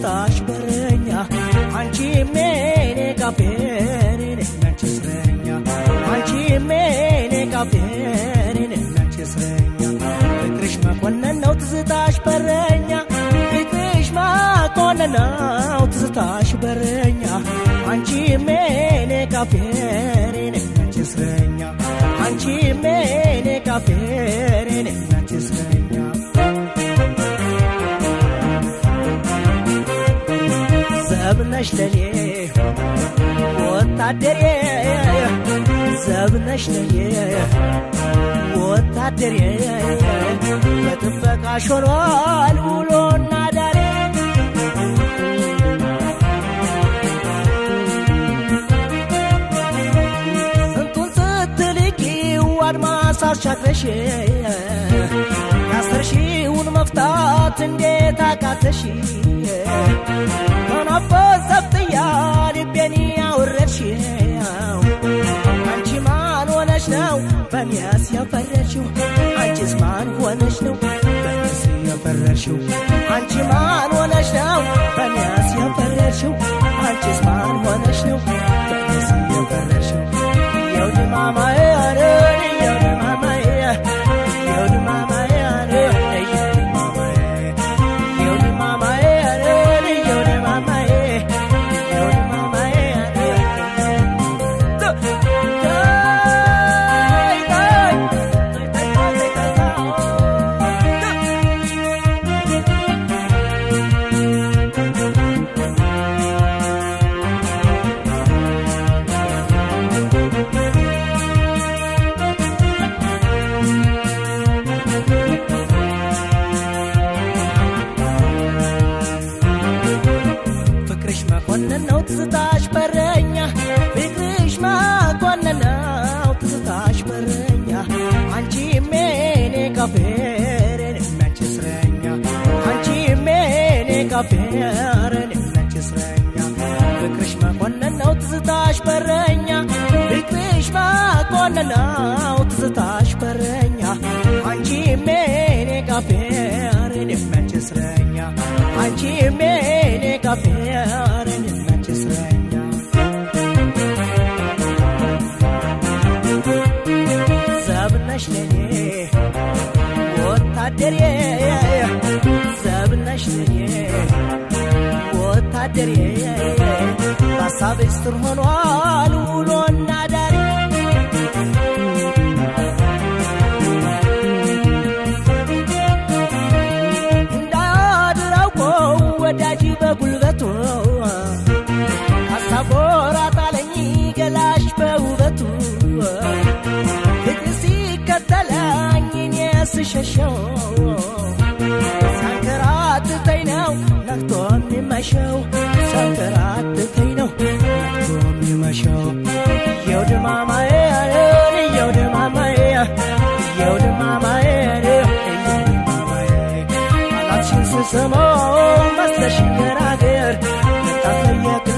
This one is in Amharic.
ትዝታሽ በረኛ አንቺ ሜኔ ካፌሬ ነች እስረኛ አንቺ ሜኔ ካፌሬ ነች እስረኛ ፍቅርሽ መኮንን ነው ትዝታሽ በረኛ ፍቅርሽ መኮንን ነው ትዝታሽ በረኛ አንቺ ሜኔ ካፌሬ ነች እስረኛ አንቺ ሜኔ ካፌሬ ነች እስረኛ ዘብነሽ ለኔ ወታደሬ ዘብነሽ ለኔ ወታደሬ በጥበቃሽ ሆኗል ውሎና ዳሬ ስንቱን ስትልቂው አድማስ አሻግረሽ ያሰርሽውን መፍታት እንዴት አቃተሽ ተናፈሰብኛል ልቤን ያወረድሽው አንቺ ማን ሆነሽ ነው በሚያስ ያፈረሽው አንቺስ ማን ሆነሽ ነው በሚያስ ያፈረሽው አንቺ ማን ሆነሽ ነው በሚያስ ያፈረሽው አንቺስ ማን ሆነሽ ነው በሚያስ ያፈረሽው የውድ ማማዬ የውድ ማማዬ የውድ ማማዬ ትዝታሽ በረኛ ፍቅርሽ መኮንን ነው ትዝታሽ በረኛ አንቺ ሜኔ ካፌሬ ነች እስረኛ አንቺ ሜኔ ካፌሬ ነች እስረኛ ፍቅርሽ መኮንን ነው ትዝታሽ በረኛ ፍቅርሽ መኮንን ነው ትዝታሽ በረኛ አንቺ ሜኔ ካፌሬ ነች እስረኛ አንቺ ሜኔ ካፌሬ ዘብነሽ ለኔ ወታደሬ ዘብነሽ ለኔ ወታደሬ በሀሳብሽ ስር ሆኗል ውሎና ዳሬ እንዳድር አውቆ ወዳጅ በጉልበቱ አሳቦራታለኝ ገላሽ በውበቱ ፍቅር ሲከተለኝ እኔ ስሸሸው ሳንከራትተኝ ነው ነግቶ የሚመሸው ሳንከራትተኝ ነው ነግቶ የሚመሸው የውድ ማማዬ የውድ ማማዬ የውድ ማማዬ የውድ ማማዬ አላፍሽን ስሰማው መስለሽኝ ገራገር ታፈየከ